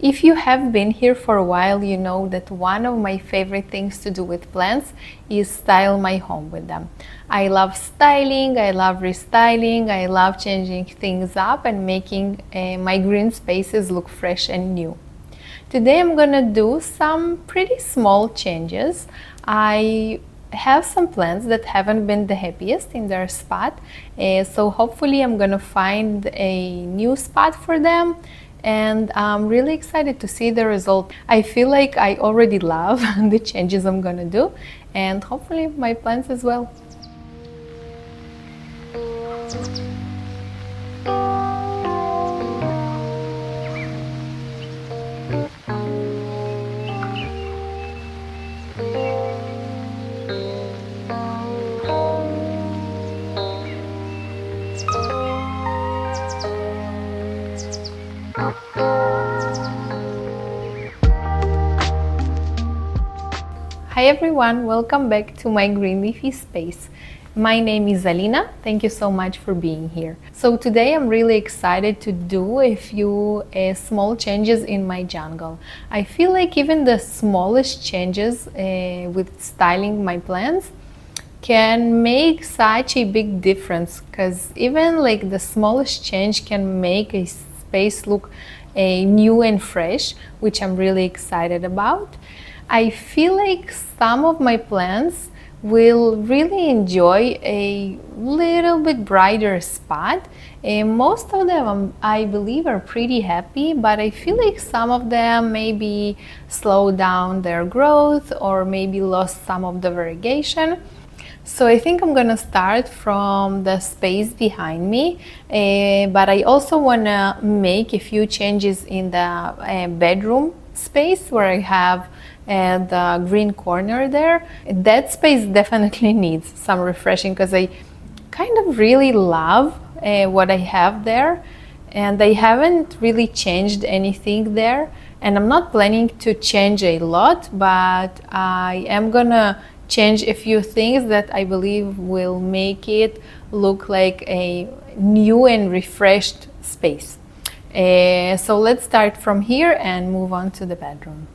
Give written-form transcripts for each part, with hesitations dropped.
If you have been here for a while, you know that one of my favorite things to do with plants is style my home with them. I love styling, I love restyling, I love changing things up and making my green spaces look fresh and new. Today I'm gonna do some pretty small changes. I have some plants that haven't been the happiest in their spot, so hopefully I'm gonna find a new spot for them, and I'm really excited to see the result. I feel like I already love the changes I'm gonna do, and hopefully my plants as well. Hi everyone, welcome back to my green leafy space. My name is Alina. Thank you so much for being here. So today I'm really excited to do a few small changes in my jungle. I feel like even the smallest changes with styling my plants can make such a big difference, because even like the smallest change can make a space look new and fresh, which I'm really excited about. I feel like some of my plants will really enjoy a little bit brighter spot. Most of them, I believe, are pretty happy, but I feel like some of them maybe slowed down their growth or maybe lost some of the variegation. So I think I'm gonna start from the space behind me, but I also wanna make a few changes in the bedroom space where I have the green corner there. That space definitely needs some refreshing, because I kind of really love what I have there, and I haven't really changed anything there, and I'm not planning to change a lot, but I am gonna change a few things that I believe will make it look like a new and refreshed space. So let's start from here and move on to the bedroom.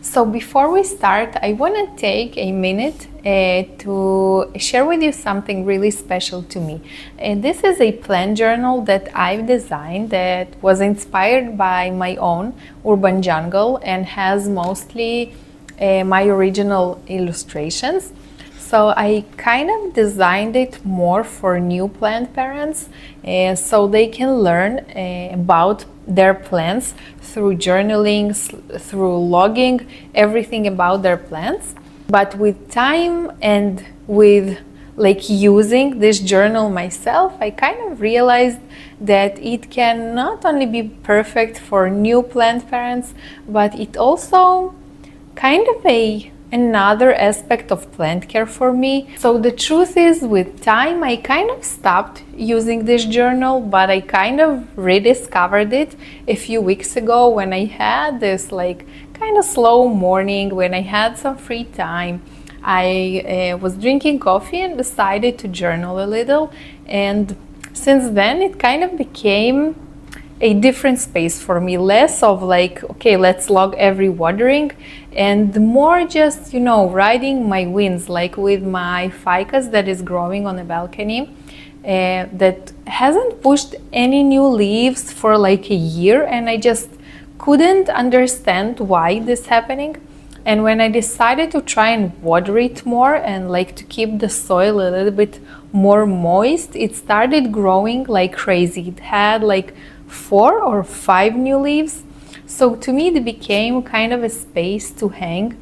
So before we start, I want to take a minute to share with you something really special to me. This is a plant journal that I've designed that was inspired by my own urban jungle and has mostly my original illustrations. So I kind of designed it more for new plant parents, so they can learn about their plants through journaling, through logging everything about their plants. But with time and with like using this journal myself, I kind of realized that it can not only be perfect for new plant parents, but it also kind of another aspect of plant care for me. So the truth is, with time I kind of stopped using this journal, but I kind of rediscovered it a few weeks ago when I had this like kind of slow morning, when I had some free time. I was drinking coffee and decided to journal a little, and since then it kind of became a different space for me, less of like, okay, let's log every watering, and more just, you know, riding my wins, like with my ficus that is growing on a balcony that hasn't pushed any new leaves for like a year, and I just couldn't understand why this is happening. And when I decided to try and water it more and like to keep the soil a little bit more moist, it started growing like crazy. It had like 4 or 5 new leaves. So to me it became kind of a space to hang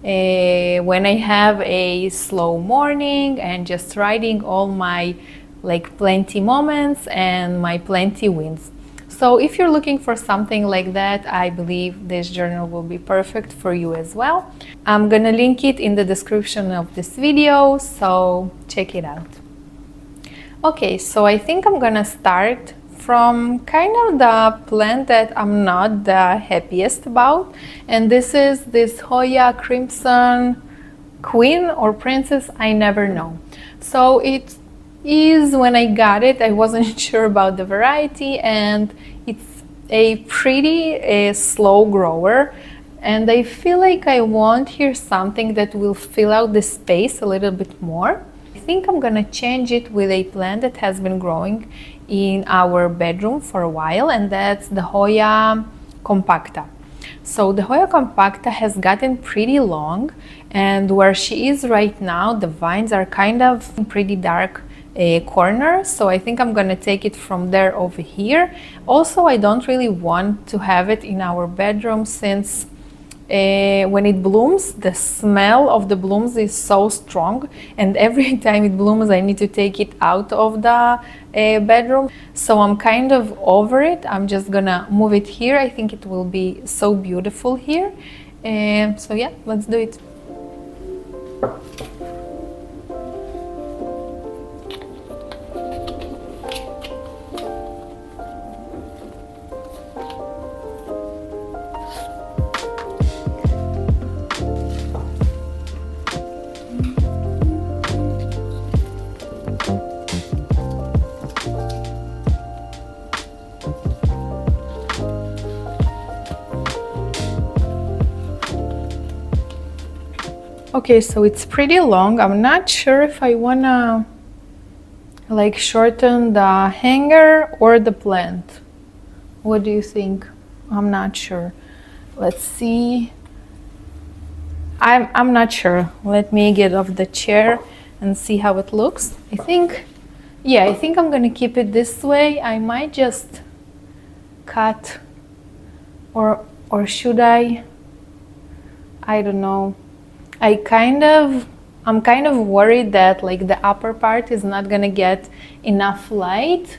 when I have a slow morning and just writing all my like plenty moments and my plenty wins. So if you're looking for something like that, I believe this journal will be perfect for you as well. I'm gonna link it in the description of this video, so check it out. Okay, so I think I'm gonna start from kind of the plant that I'm not the happiest about, and this is this Hoya Crimson Queen or Princess, I never know. So it is, when I got it, I wasn't sure about the variety, and it's a pretty slow grower, and I feel like I want here something that will fill out the space a little bit more. I think I'm gonna change it with a plant that has been growing in our bedroom for a while, and that's the Hoya compacta. So the Hoya compacta has gotten pretty long, and where she is right now, the vines are kind of pretty dark corner, so I think I'm gonna take it from there over here. Also, I don't really want to have it in our bedroom since when it blooms, the smell of the blooms is so strong, and every time it blooms I need to take it out of the bedroom. So I'm kind of over it. I'm just gonna move it here. I think it will be so beautiful here. So yeah, let's do it. Okay, so it's pretty long. I'm not sure if I wanna like shorten the hanger or the plant. What do you think? I'm not sure. Let's see. I'm not sure. Let me get off the chair and see how it looks. I think I'm gonna keep it this way. I might just cut, or should I don't know. I'm kind of worried that like the upper part is not gonna get enough light,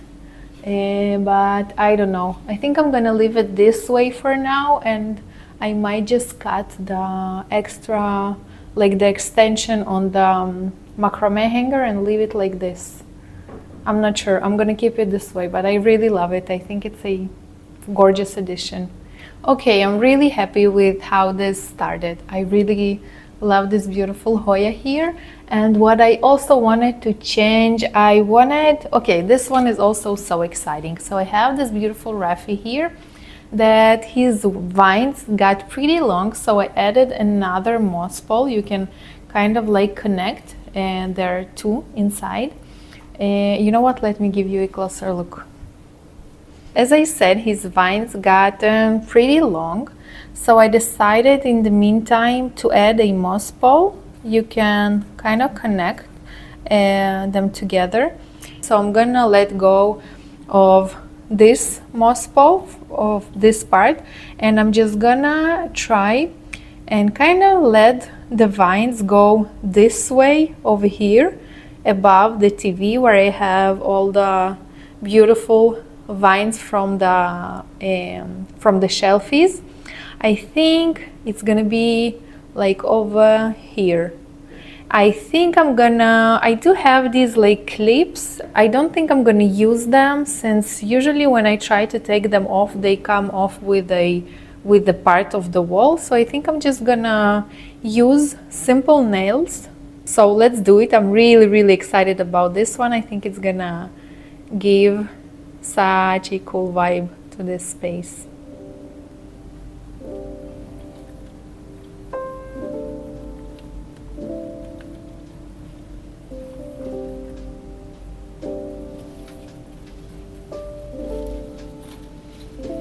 but I don't know. I think I'm gonna leave it this way for now, and I might just cut the extra, like the extension on the macrame hanger and leave it like this. I'm not sure. I'm gonna keep it this way, but I really love it. I think it's a gorgeous addition. Okay, I'm really happy with how this started. I really love this beautiful Hoya here. And what I also wanted to change, okay, this one is also so exciting. So I have this beautiful Raphi here that his vines got pretty long, so I added another moss pole. You can kind of like connect, and there are two inside. You know what, let me give you a closer look. As I said, his vines got pretty long, so I decided in the meantime to add a moss pole. You can kind of connect them together. So I'm gonna let go of this moss pole, of this part, and I'm just gonna try and kind of let the vines go this way over here above the TV, where I have all the beautiful vines from the shelfies. I think it's gonna be like over here. I think I do have these like clips. I don't think I'm gonna use them, since usually when I try to take them off, they come off with the part of the wall. So I think I'm just gonna use simple nails. So let's do it. I'm really excited about this one. I think it's gonna give such a cool vibe to this space.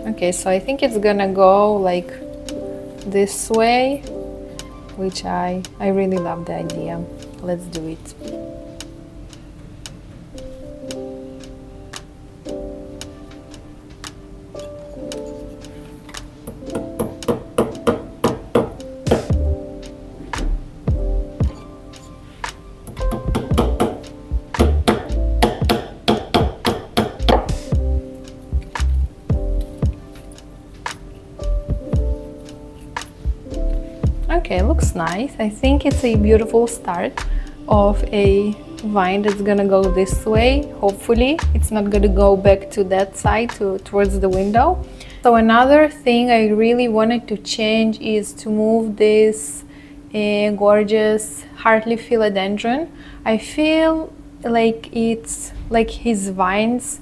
Okay, so I think it's gonna go like this way, which I really love the idea. Let's do it. Okay, looks nice. I think it's a beautiful start of a vine that's gonna go this way. Hopefully it's not gonna go back to that side, towards the window. So another thing I really wanted to change is to move this gorgeous Hartley philodendron. I feel like it's like his vines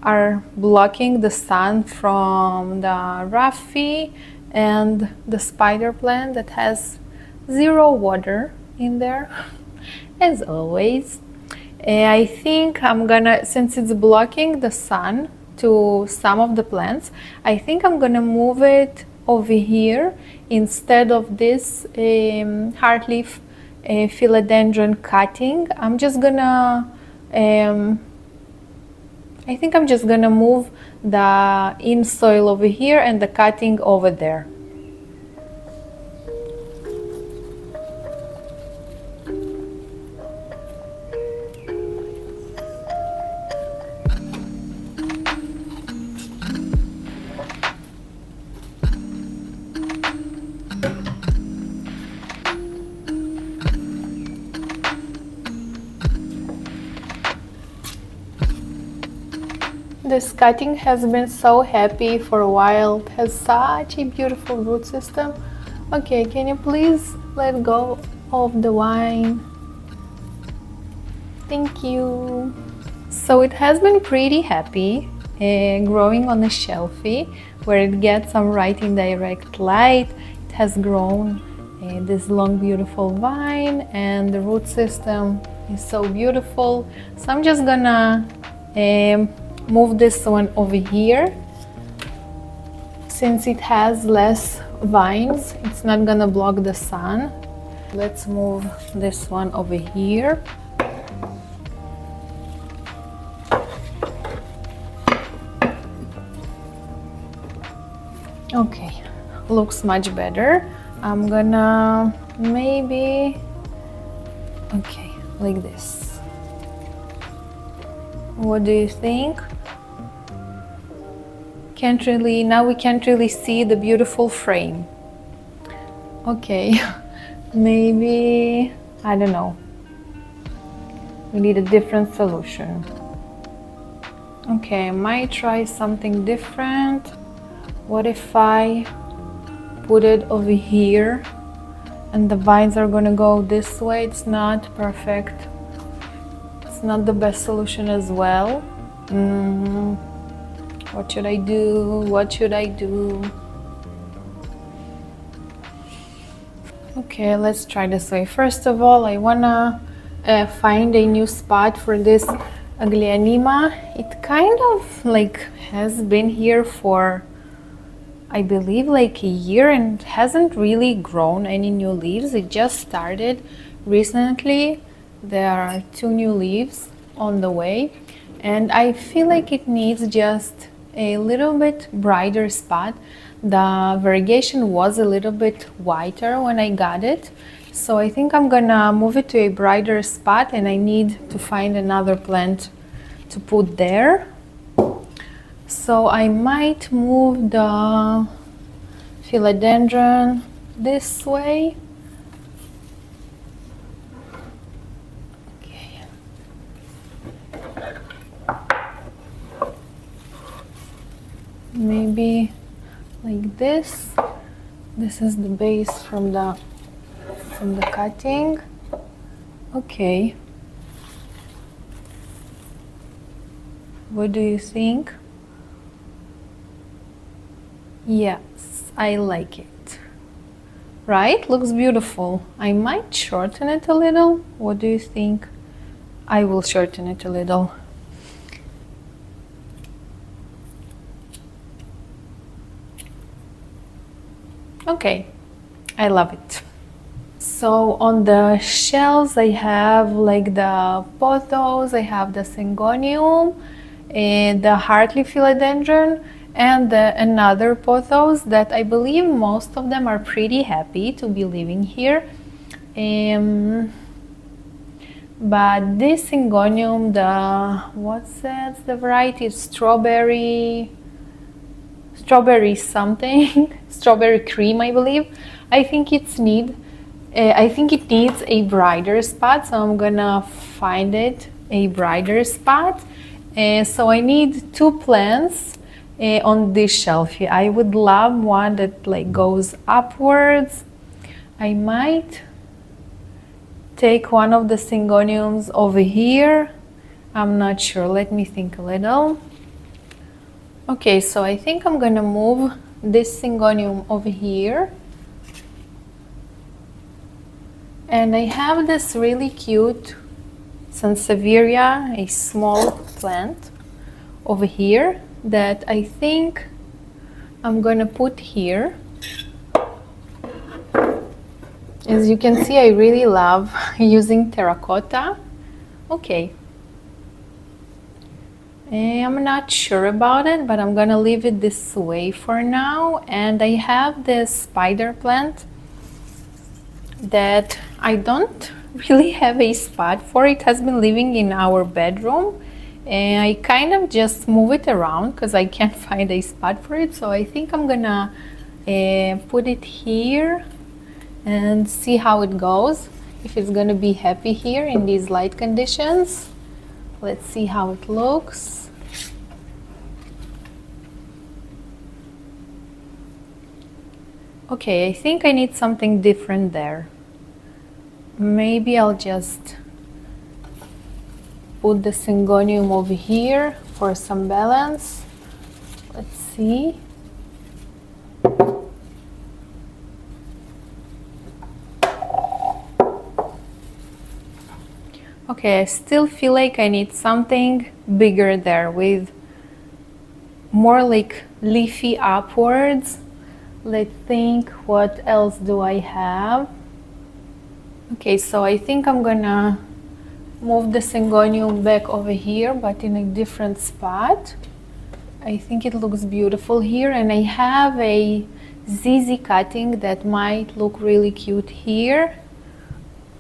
are blocking the sun from the Raphi and the spider plant that has zero water in there, as always. I think I'm gonna, since it's blocking the sun to some of the plants, I think I'm gonna move it over here instead of this heartleaf philodendron cutting. I'm just gonna I think I'm just gonna move the in soil over here and the cutting over there. This cutting has been so happy for a while. It has such a beautiful root system. Okay, can you please let go of the vine? Thank you. So it has been pretty happy growing on a shelfie where it gets some right indirect light. It has grown this long beautiful vine and the root system is so beautiful. So I'm just gonna move this one over here. Since it has less vines, it's not gonna block the sun. Let's move this one over here. Okay, looks much better. I'm gonna maybe, okay, like this. What do you think? Can't really, now we can't really see the beautiful frame. Okay, maybe, I don't know. We need a different solution. Okay, I might try something different. What if I put it over here and the vines are gonna go this way? It's not perfect. It's not the best solution as well. What should I do? What should I do? Okay, let's try this way. First of all, I wanna find a new spot for this Aglaonema. It kind of like has been here for, I believe, like a year and hasn't really grown any new leaves. It just started recently. There are 2 new leaves on the way and I feel like it needs just a little bit brighter spot. The variegation was a little bit whiter when I got it, so I think I'm gonna move it to a brighter spot and I need to find another plant to put there. So I might move the philodendron this way. Okay. Maybe like this. This is the base from the cutting. Okay. What do you think? Yes, I like it. Right? Looks beautiful. I might shorten it a little. What do you think? I will shorten it a little. Okay, I love it. So on the shelves I have like the pothos, I have the syngonium, the heartleaf philodendron, and another pothos that I believe most of them are pretty happy to be living here. But this syngonium, what's that? The variety is strawberry something, strawberry cream, I believe. I think it needs a brighter spot, so I'm gonna find it a brighter spot. So I need 2 plants on this shelf here. I would love one that like goes upwards. I might take one of the syngoniums over here. I'm not sure. Let me think a little. Okay, so I think I'm gonna move this syngonium over here. And I have this really cute Sansevieria, a small plant over here that I think I'm gonna put here. As you can see, I really love using terracotta. Okay. I'm not sure about it, but I'm gonna leave it this way for now. And I have this spider plant that I don't really have a spot for. It has been living in our bedroom, and I kind of just move it around because I can't find a spot for it. So I think I'm gonna put it here and see how it goes, if it's gonna be happy here in these light conditions. Let's see how it looks. Okay, I think I need something different there. Maybe I'll just put the syngonium over here for some balance. Let's see. Okay, I still feel like I need something bigger there with more like leafy upwards. Let's think, what else do I have? Okay, so I think I'm gonna move the syngonium back over here, but in a different spot. I think it looks beautiful here, and I have a ZZ cutting that might look really cute here.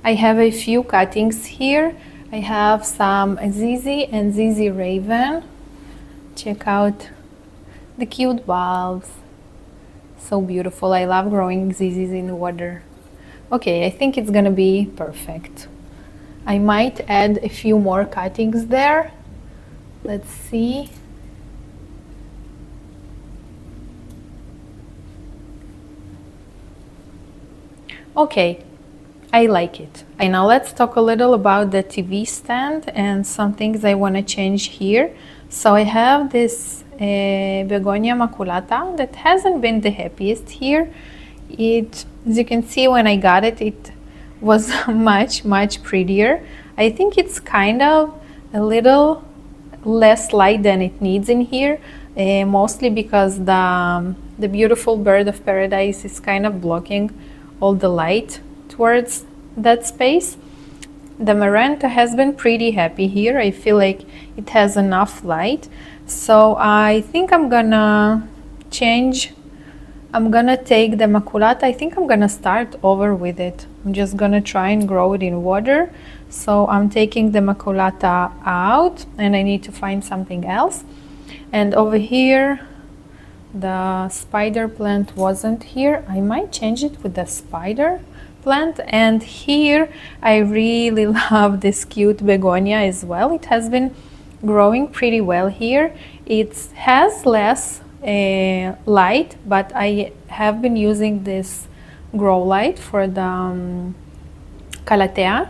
I have a few cuttings here. I have some ZZ and ZZ Raven. Check out the cute bulbs. So beautiful. I love growing ZZs in water. Okay, I think it's gonna be perfect. I might add a few more cuttings there. Let's see. Okay, I like it. And now let's talk a little about the TV stand and some things I want to change here. So I have this begonia maculata that hasn't been the happiest here. As you can see, when I got it, it was much prettier. I think it's kind of a little less light than it needs in here, mostly because the beautiful bird of paradise is kind of blocking all the light towards that space. The Maranta has been pretty happy here. I feel like it has enough light. So I think I'm gonna change. I'm gonna take the maculata. I think I'm gonna start over with it. I'm just gonna try and grow it in water. So I'm taking the maculata out, and I need to find something else. And over here, the spider plant wasn't here. I might change it with the spider plant. And here I really love this cute begonia as well. It has been growing pretty well here. It has less light, but I have been using this grow light for the calathea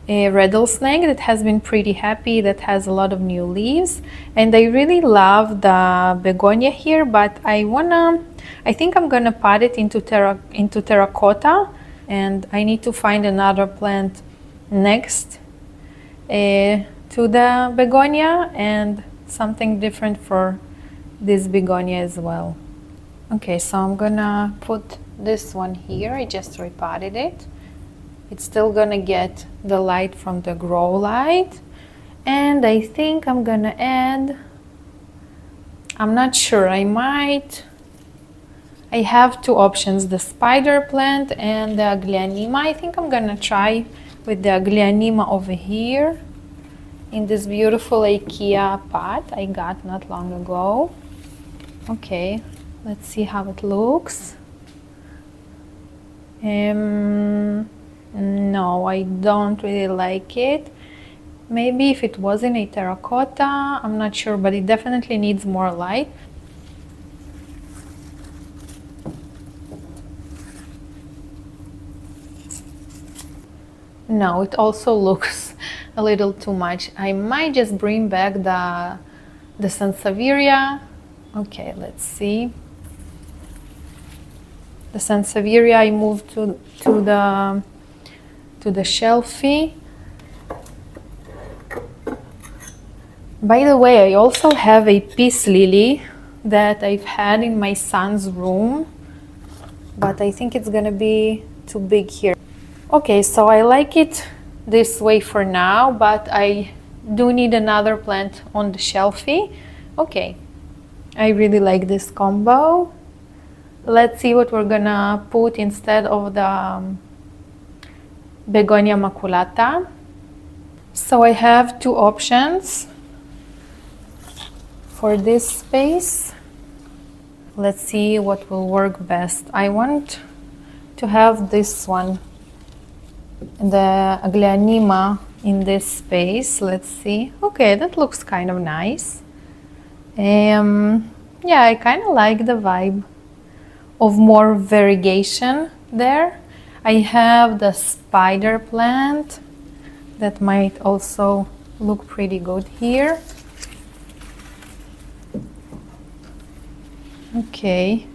rattlesnake that has been pretty happy, that has a lot of new leaves. And I really love the begonia here, but I think I'm gonna pot it into terracotta, and I need to find another plant next to the begonia, and something different for this begonia as well. Okay, so I'm gonna put this one here. I just repotted it. It's still gonna get the light from the grow light. And I think I'm gonna add, I'm not sure, I have two options, the spider plant and the aglianima. I think I'm gonna try with the aglianima over here in this beautiful IKEA pot I got not long ago. Okay, let's see how it looks. No, I don't really like it. Maybe if it was in a terracotta, I'm not sure, but it definitely needs more light. No, it also looks a little too much. I might just bring back the Sansevieria. Okay, let's see. The Sansevieria I moved to the shelfie. By the way, I also have a peace lily that I've had in my son's room, but I think it's gonna be too big here. Okay, so I like it this way for now, but I do need another plant on the shelfie. Okay, I really like this combo. Let's see what we're gonna put instead of the Begonia maculata. So I have two options for this space. Let's see what will work best. I want to have this one, the Aglaonema, in this space. Let's see. Okay, that looks kind of nice. Yeah, I kind of like the vibe of more variegation there. I have the spider plant that might also look pretty good here. Okay.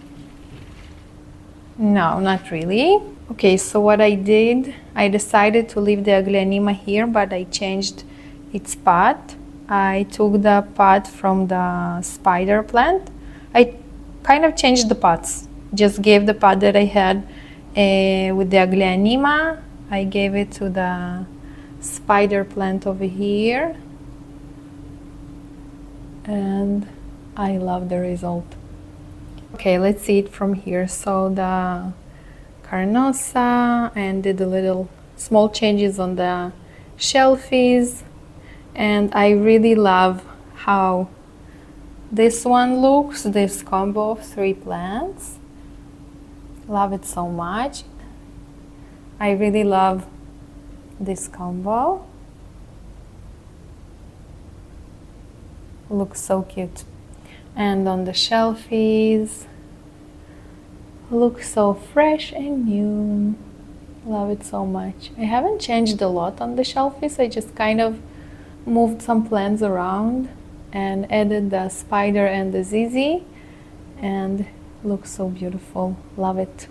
No, not really. Okay, so what I did, I decided to leave the Aglaonema here, but I changed its pot. I took the pot from the spider plant. I kind of changed the pots. Just gave the pot that I had with the Aglaonema. I gave it to the spider plant over here. And I love the result. Okay, let's see it from here. So the Carnosa, and did a little small changes on the shelfies, and I really love how this one looks, this combo of three plants. Love it so much. I really love this combo. Looks so cute. And on the shelfies, looks so fresh and new. Love it so much. I haven't changed a lot on the shelfies. I just kind of moved some plants around and added the spider and the ZZ, and looks so beautiful. Love it.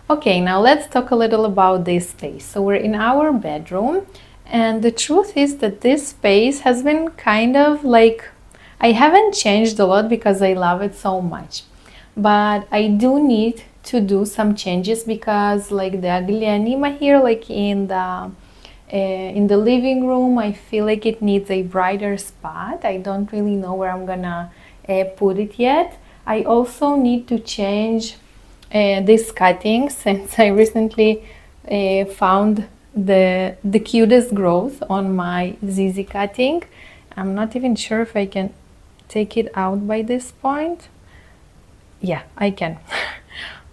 Okay, now let's talk a little about this space. So we're in our bedroom, and the truth is that this space has been kind of like, I haven't changed a lot because I love it so much. But I do need to do some changes because, like, the Aglaonema here, like in the living room, I feel like it needs a brighter spot. I don't really know where I'm gonna put it yet. I also need to change this cutting, since I recently found the cutest growth on my ZZ cutting. I'm not even sure if I can take it out by this point. Yeah, I can.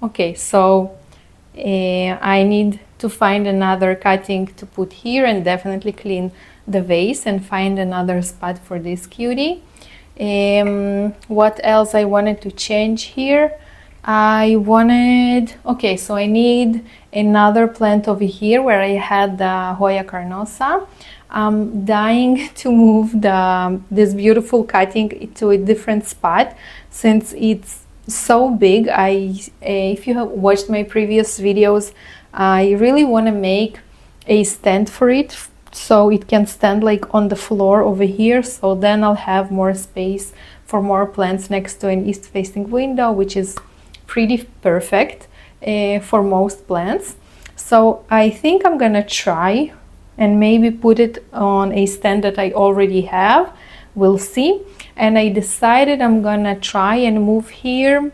Okay, so I need to find another cutting to put here, and definitely clean the vase and find another spot for this cutie. What else I wanted to change here? Okay, so I need another plant over here where I had the Hoya carnosa. I'm dying to move this beautiful cutting to a different spot since it's so big. If you have watched my previous videos, I really want to make a stand for it so it can stand like on the floor over here. So then I'll have more space for more plants next to an east-facing window, which is pretty perfect for most plants. So I think I'm gonna try and maybe put it on a stand that I already have. We'll see. And I decided I'm gonna try and move here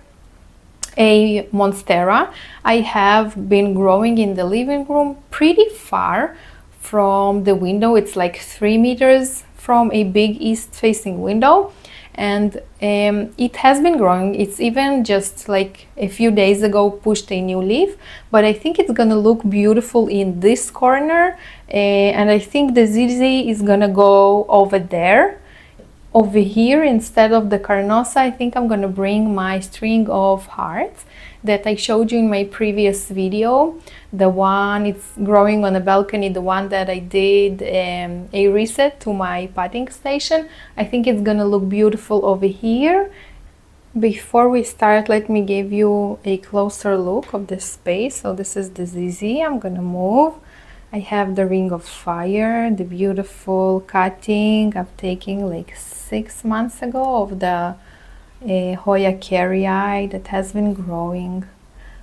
a monstera. I have been growing in the living room pretty far from the window. It's like 3 meters from a big east-facing window, and it has been growing. It's even just like a few days ago pushed a new leaf, but I think it's gonna look beautiful in this corner, and I think the ZZ is gonna go over there. over here, instead of the carnosa, I think I'm gonna bring my string of hearts that I showed you in my previous video. The one it's growing on a balcony, the one that I did a reset to my potting station. I think it's gonna look beautiful over here. Before we start, let me give you a closer look of this space. So this is the ZZ. I'm gonna move. I have the ring of fire, the beautiful cutting I've taken like 6 months ago of the Hoya carrii that has been growing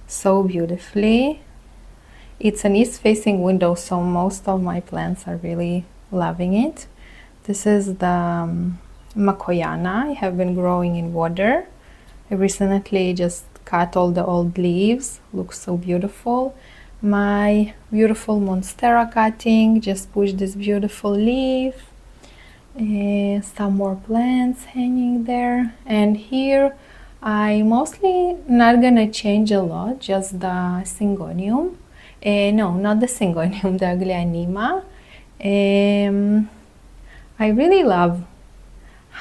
so beautifully. It's an east-facing window, so most of my plants are really loving it. This is the Makoyana. I have been growing in water. I recently just cut all the old leaves. Looks so beautiful. My beautiful Monstera cutting, just pushed this beautiful leaf. Some more plants hanging there. And here I mostly not gonna change a lot, just the Syngonium. No, not the Syngonium, the Aglaonema. I really love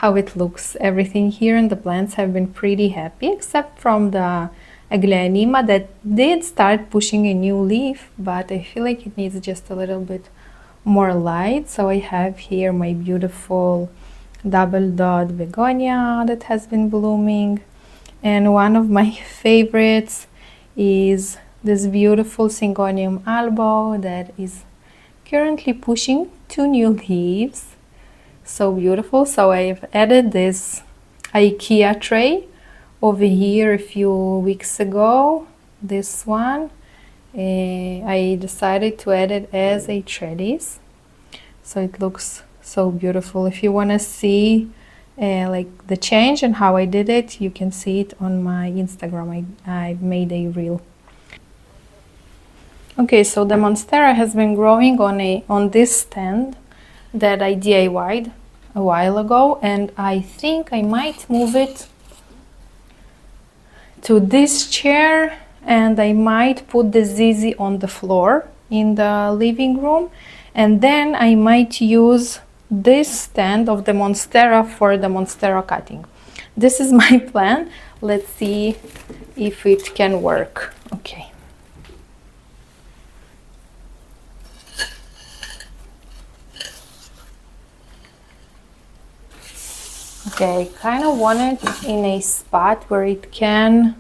how it looks. Everything here and the plants have been pretty happy, except from the Aglaonema that did start pushing a new leaf, but I feel like it needs just a little bit more light. So I have here my beautiful double dot begonia that has been blooming, and one of my favorites is this beautiful Syngonium albo that is currently pushing 2 new leaves. So beautiful. So I've added this IKEA tray over here a few weeks ago. This one I decided to add it as a trellis, so it looks so beautiful. If you want to see like the change and how I did it, you can see it on my Instagram. I've made a reel. Okay, so the Monstera has been growing on this stand that I DIY'd a while ago, and I think I might move it to this chair, and I might put the ZZ on the floor in the living room, and then I might use this stand of the Monstera for the Monstera cutting. This is my plan. Let's see if it can work. Okay. Okay, I kind of want it in a spot where it can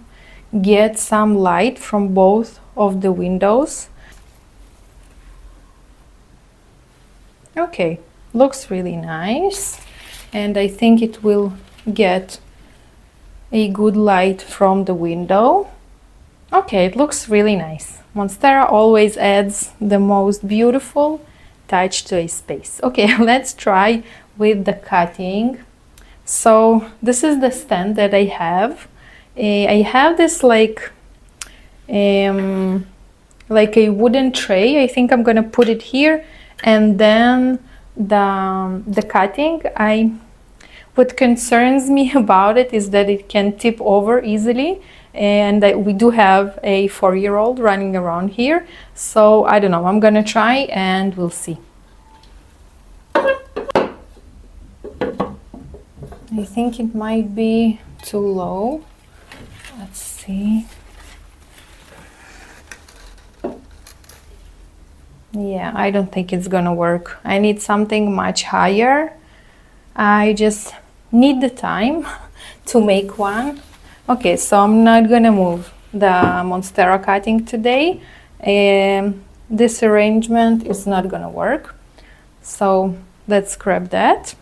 get some light from both of the windows. Okay, looks really nice, and I think it will get a good light from the window. Okay, it looks really nice. Monstera always adds the most beautiful touch to a space. Okay, let's try with the cutting. So this is the stand that I have. I have this like a wooden tray. I think I'm gonna put it here, and then the cutting. What concerns me about it is that it can tip over easily, and that we do have a 4-year-old running around here. So I don't know. I'm gonna try and we'll see. I think it might be too low. Let's see. Yeah, I don't think it's gonna work. I need something much higher. I just need the time to make one. Okay, so I'm not gonna move the Monstera cutting today. This arrangement is not gonna work. So let's scrap that.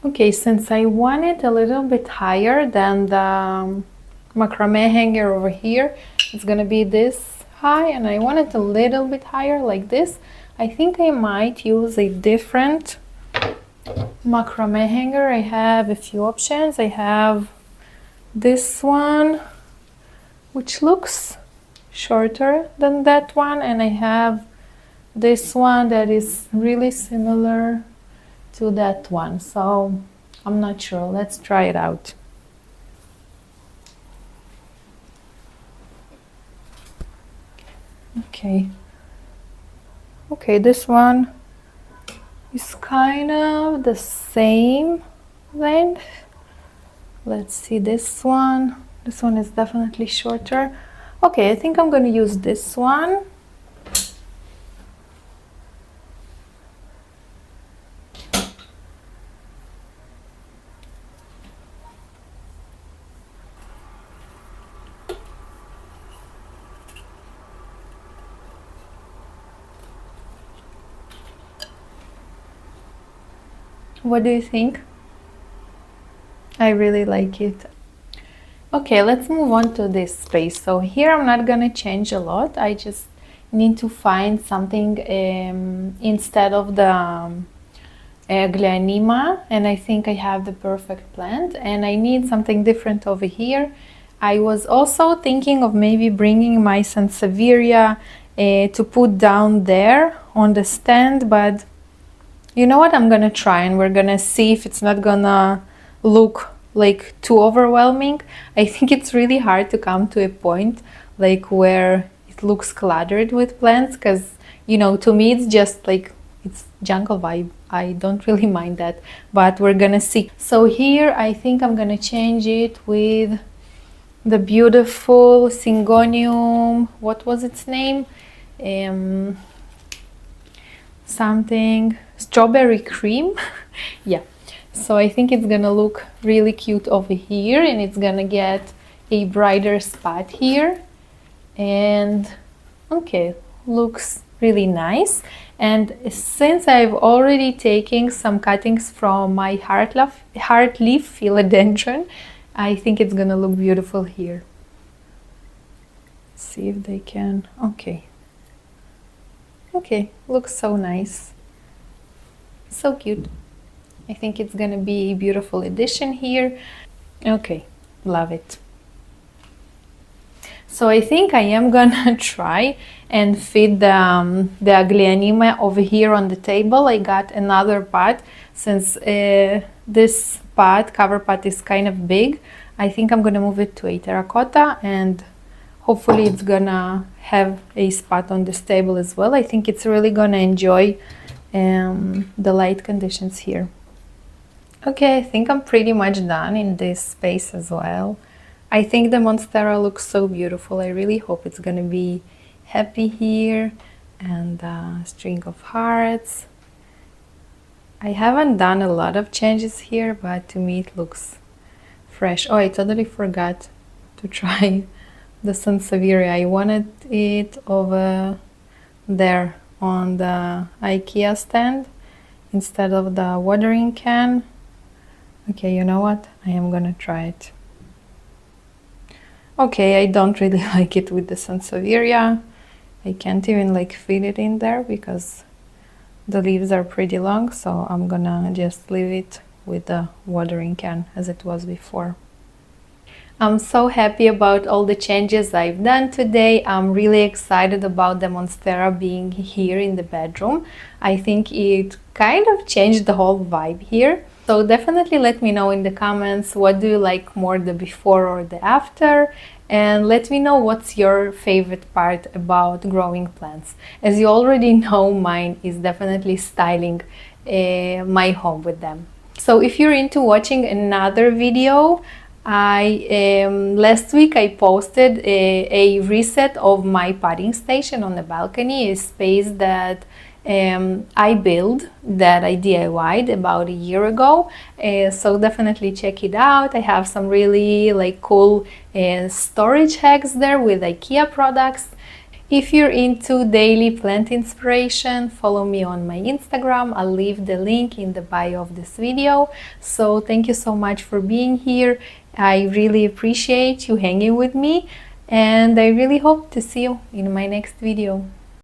Okay, since I want it a little bit higher than the macrame hanger over here, it's gonna be this high, and I want it a little bit higher like this. I think I might use a different macrame hanger. I have a few options. I have this one, which looks shorter than that one, and I have this one that is really similar to that one, so I'm not sure. Let's try it out. Okay, this one is kind of the same length. Let's see this one. This one is definitely shorter. Okay, I think I'm going to use this one. What do you think? I really like it. Okay, let's move on to this space. So here I'm not gonna change a lot. I just need to find something instead of the Gleonema, and I think I have the perfect plant, and I need something different over here. I was also thinking of maybe bringing my Sansevieria to put down there on the stand, but you know what, I'm gonna try and we're gonna see if it's not gonna look like too overwhelming. I think it's really hard to come to a point like where it looks cluttered with plants, because you know, to me it's just like, it's jungle vibe. I don't really mind that, but we're gonna see. So here I think I'm gonna change it with the beautiful Syngonium, what was its name? Something strawberry cream. Yeah, so I think it's gonna look really cute over here, and it's gonna get a brighter spot here, and okay, looks really nice. And since I've already taken some cuttings from my heartleaf philodendron, I think it's gonna look beautiful here. Let's see if they can. Okay, looks so nice, so cute. I think it's gonna be a beautiful addition here. Okay, love it. So I think I am gonna try and fit the Gleonema over here on the table. I got another pot, since this pot, cover pot, is kind of big. I think I'm gonna move it to a terracotta, and hopefully it's gonna have a spot on this table as well. I think it's really gonna enjoy the light conditions here. Okay, I think I'm pretty much done in this space as well. I think the Monstera looks so beautiful. I really hope it's gonna be happy here, and a string of hearts. I haven't done a lot of changes here, but to me it looks fresh. Oh, I totally forgot to try the Sansevieria. I wanted it over there on the IKEA stand instead of the watering can. Okay, you know what? I am gonna try it. Okay, I don't really like it with the Sansevieria. I can't even like fit it in there because the leaves are pretty long, so I'm gonna just leave it with the watering can as it was before. I'm so happy about all the changes I've done today. I'm really excited about the Monstera being here in the bedroom. I think it kind of changed the whole vibe here. So definitely let me know in the comments, what do you like more, the before or the after? And let me know what's your favorite part about growing plants. As you already know, mine is definitely styling my home with them. So if you're into watching another video, last week I posted a reset of my potting station on the balcony, a space that I built, that I DIY'd about a year ago. So definitely check it out. I have some really like cool storage hacks there with IKEA products. If you're into daily plant inspiration, follow me on my Instagram. I'll leave the link in the bio of this video. So thank you so much for being here. I really appreciate you hanging with me, and I really hope to see you in my next video.